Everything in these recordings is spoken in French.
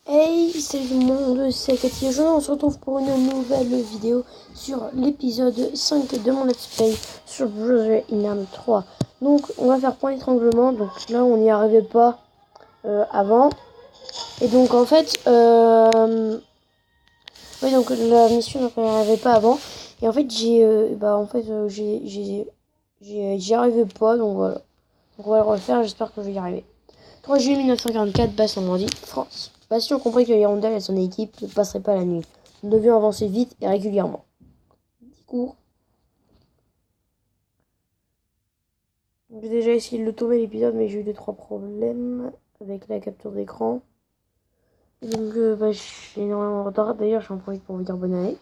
Hey, salut tout le monde, c'est Cathy et Jean. On se retrouve pour une nouvelle vidéo sur l'épisode 5 de mon let's play sur Brother in Arms 3. Donc, on va faire point d'étranglement. Donc là, on n'y arrivait pas avant. Et donc, en fait, oui, donc la mission, donc, on n'y arrivait pas avant. Et en fait, j'y arrivais pas. Donc voilà. Donc, on va le refaire. J'espère que je vais y arriver. 3 juillet 1944, Basse-Normandie, France. Bastien comprit que Hirondelle et son équipe ne passeraient pas la nuit. Nous devions avancer vite et régulièrement. 10 cours. J'ai déjà essayé de le tourner l'épisode, mais j'ai eu 2-3 problèmes avec la capture d'écran. Donc, j'ai énormément de retard. D'ailleurs, j'en profite pour vous dire bonne année.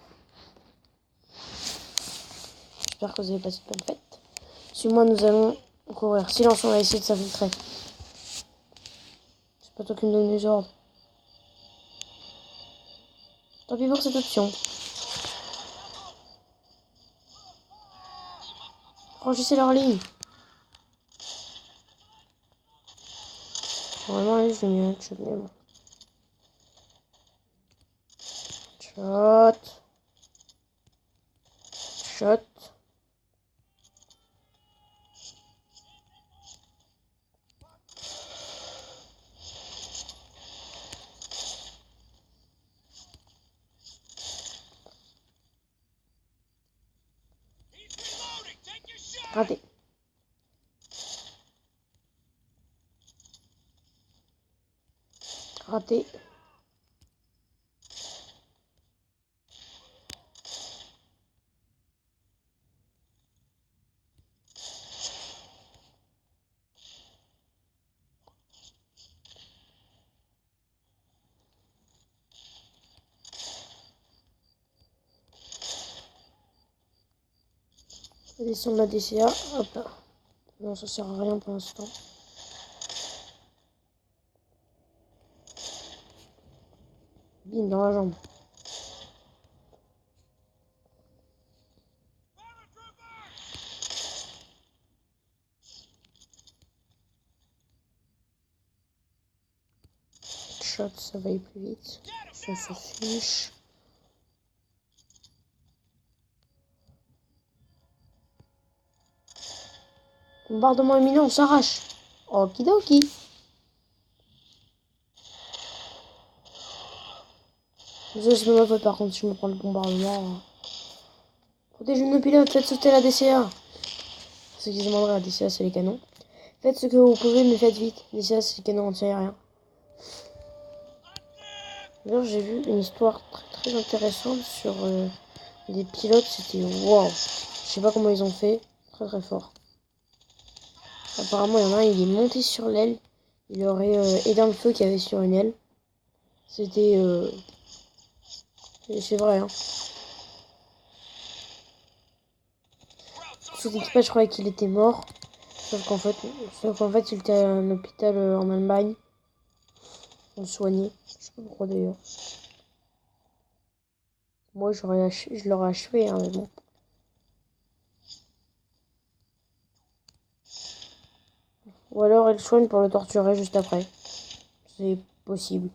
J'espère que vous avez passé de bonnes fêtes. Suis-moi, nous allons courir. Silence, on va essayer de s'infiltrer. C'est pas toi qui me donne les ordres. Tant pis pour cette option. Franchissez leur ligne. Vraiment, allez, j'ai mis un shot, mais bon. Shot. Shot. Raté. Raté. Descendre la DCA. Hop là. Non, ça sert à rien pour l'instant. Bim dans la jambe. Shot, ça va aller plus vite. Ça s'affiche. Bombardement imminent, on s'arrache. Okidoki. Désolé, c'est pas ma faute par contre si je me prends le bombardement. Protégez nos pilotes, faites sauter la DCA. Ce qui se demanderaient, la DCA c'est les canons. Faites ce que vous pouvez, mais faites vite. DCA c'est les canons anti-aériens. D'ailleurs, j'ai vu une histoire très très intéressante sur les pilotes. C'était waouh. Je sais pas comment ils ont fait. Très très fort. Apparemment, il y en a un, il est monté sur l'aile. Il aurait éteint le feu qu'il y avait sur une aile. C'était... c'est vrai, hein. Tout l'équipage croyait qu'il était mort. Sauf qu'en fait, il était à un hôpital en Allemagne. On le soignait. Je sais pas pourquoi d'ailleurs. Moi, je l'aurais achevé, hein, mais bon. Ou alors, il le soigne pour le torturer juste après. C'est possible.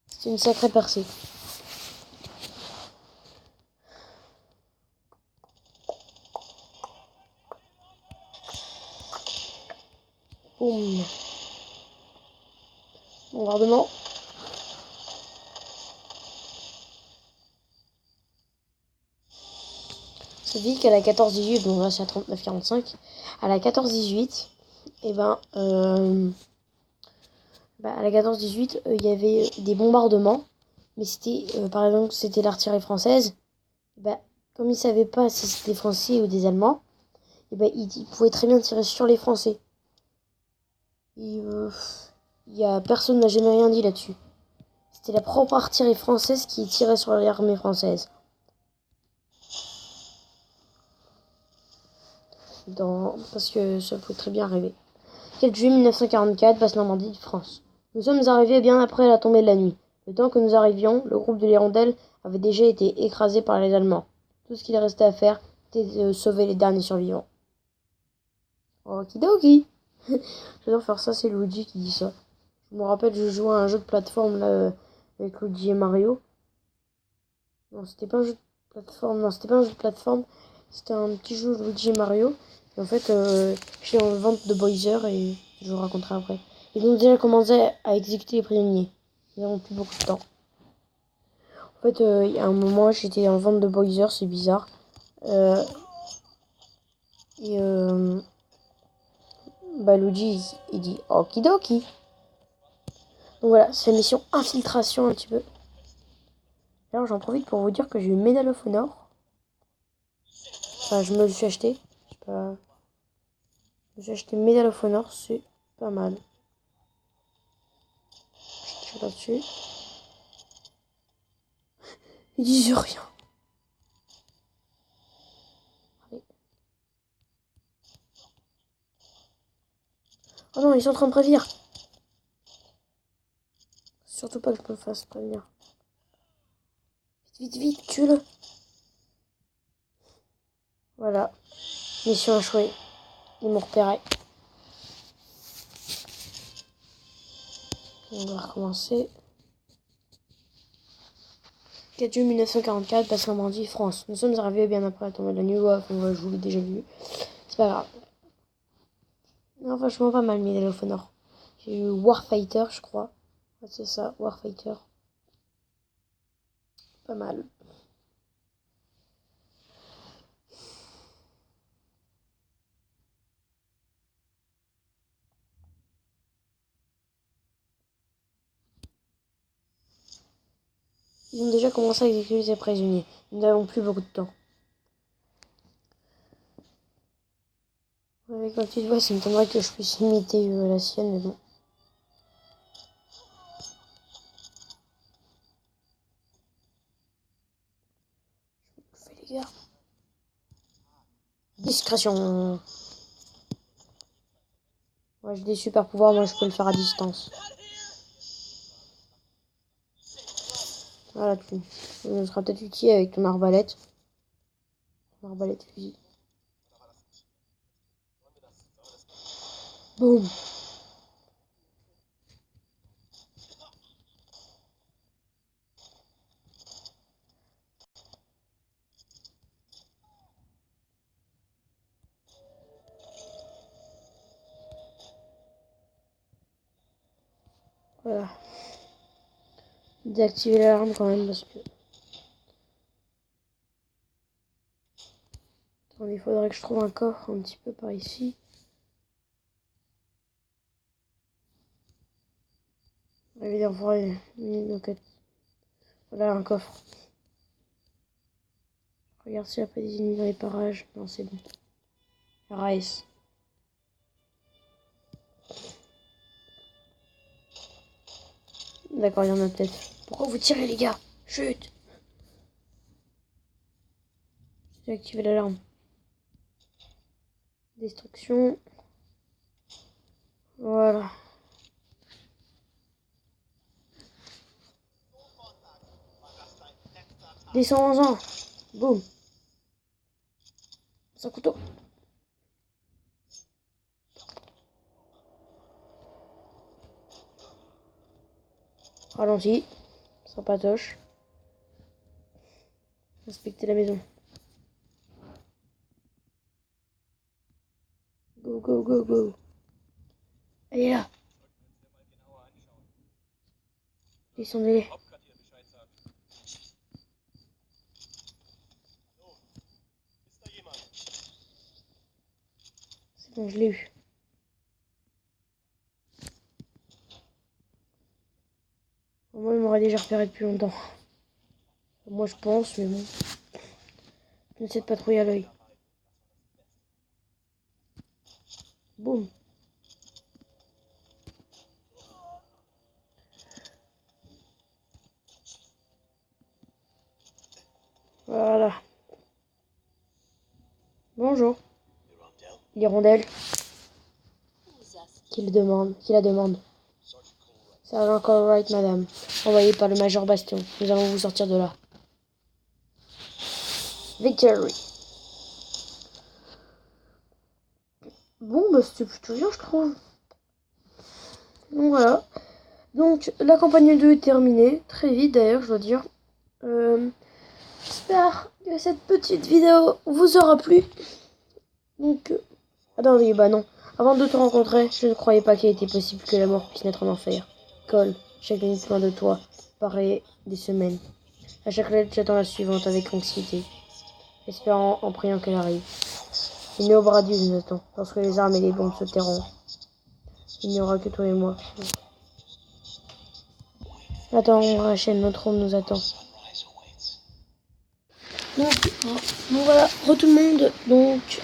C'est une sacrée percée. Boum. Bombardement. C'est dit qu'à la 14-18, donc là c'est à 39-45, à la 14-18, et à la 14-18, il y avait des bombardements, mais c'était, par exemple, c'était l'artillerie française. Comme ils ne savaient pas si c'était des Français ou des Allemands, ils pouvaient très bien tirer sur les Français. Personne n'a jamais rien dit là-dessus. C'était la propre artillerie française qui tirait sur l'armée française. Parce que ça pouvait très bien arriver. 4 juillet 1944, Basse-Normandie, France. Nous sommes arrivés bien après la tombée de la nuit. Le temps que nous arrivions, le groupe de l'Hirondelle avait déjà été écrasé par les Allemands. Tout ce qu'il restait à faire était de sauver les derniers survivants. Okidoki. J'adore faire ça, c'est Luigi qui dit ça. Je me rappelle, je jouais à un jeu de plateforme là avec Luigi et Mario. Non, c'était pas un jeu de plateforme. Non, c'était pas un jeu de plateforme. C'était un petit jeu de Luigi et Mario. Et en fait, j'étais en vente de Bowser et je vous raconterai après. Ils ont déjà commencé à exécuter les prisonniers. Ils n'ont plus beaucoup de temps. En fait, il y a un moment, j'étais en vente de Bowser, c'est bizarre. Euh, et bah, Luigi, il dit okidoki. Donc voilà, c'est la mission infiltration un petit peu. Alors j'en profite pour vous dire que j'ai eu Medal of Honor. Enfin, je me le suis acheté. Je sais pas. Je me suis acheté Medal of Honor, c'est pas mal. Je tire là-dessus. Ils disent rien. Allez. Oh non, ils sont en train de prévenir. Surtout pas que je me fasse prévenir. Vite, vite, vite, tue-le. Voilà. Mission échouée. Ils m'ont repéré. On va recommencer. 4 juillet 1944, passe Normandie, France. Nous sommes arrivés bien après la tombée de la nuit. Ouais, je vous l'ai déjà vu. C'est pas grave. Non, franchement, pas mal, Medal of Honor. J'ai eu Warfighter, je crois. Ouais, c'est ça, Warfighter. Pas mal. Ils ont déjà commencé à exécuter ces prisonniers. Nous n'avons plus beaucoup de temps. Avec ma petite voix, ça me tomberait que je puisse imiter la sienne, mais bon. Je fais les gars. Discrétion. Ouais, j'ai des super pouvoirs, moi je peux le faire à distance. Voilà, tu sera peut-être utile avec ton arbalète. Ton arbalète fusil. Boum. Voilà. Désactiver l'alarme quand même parce que... Attends, il faudrait que je trouve un coffre un petit peu par ici. Évidemment, voilà un coffre. Regarde s'il n'y a pas des ennemis dans les parages. Non, c'est bon. RAS. D'accord, il y en a peut-être. Pourquoi vous tirez, les gars? Chut! J'ai activé l'alarme. Destruction. Voilà. Descends-en. Boum. C'est un couteau. Ralenti. Sympatoche. Inspecter la maison. Go, go, go, go. Elle est là. Descendez-les. C'est bon, je l'ai eu. Moi, il m'aurait déjà repéré depuis longtemps. Moi, je pense, mais bon. Je essaie de patrouiller à l'œil. Boum. Voilà. Bonjour. L'hirondelle. Qui la demande. Sergent Colwright, madame. Envoyé par le Major Bastion. Nous allons vous sortir de là. Victory. Bon, bah c'était plutôt bien, je trouve. Donc voilà. Donc la campagne 2 est terminée, très vite d'ailleurs je dois dire. J'espère que cette petite vidéo vous aura plu. Donc, attendez, bah non. Avant de te rencontrer, je ne croyais pas qu'il était possible que la mort puisse naître en enfer. Cole, chaque minute loin de toi paraît des semaines. À chaque lettre, j'attends la suivante avec anxiété, espérant en priant qu'elle arrive. Il n'y aura Dieu nous attend. Lorsque les armes et les bombes se tairont, il n'y aura que toi et moi. Attends, Rachel, notre homme nous attend. Donc voilà, tout le monde. Donc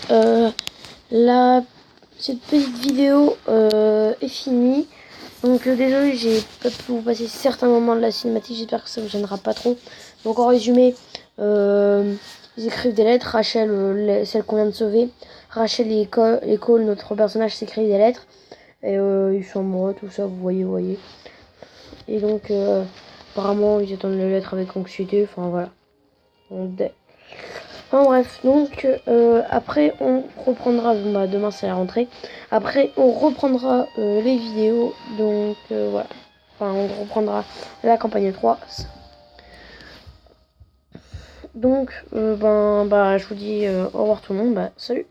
cette petite vidéo est finie. Donc désolé, j'ai pas pu vous passer certains moments de la cinématique. J'espère que ça vous gênera pas trop. Donc en résumé, ils écrivent des lettres. Rachel, celle qu'on vient de sauver. Rachel et Cole, notre personnage, s'écrivent des lettres. Et ils sont amoureux, tout ça, vous voyez. Et donc apparemment, ils attendent les lettres avec anxiété. Enfin voilà. Enfin bref, donc après on reprendra, bah, demain c'est la rentrée, après on reprendra les vidéos, donc voilà, enfin on reprendra la campagne 3. Donc je vous dis au revoir tout le monde, salut.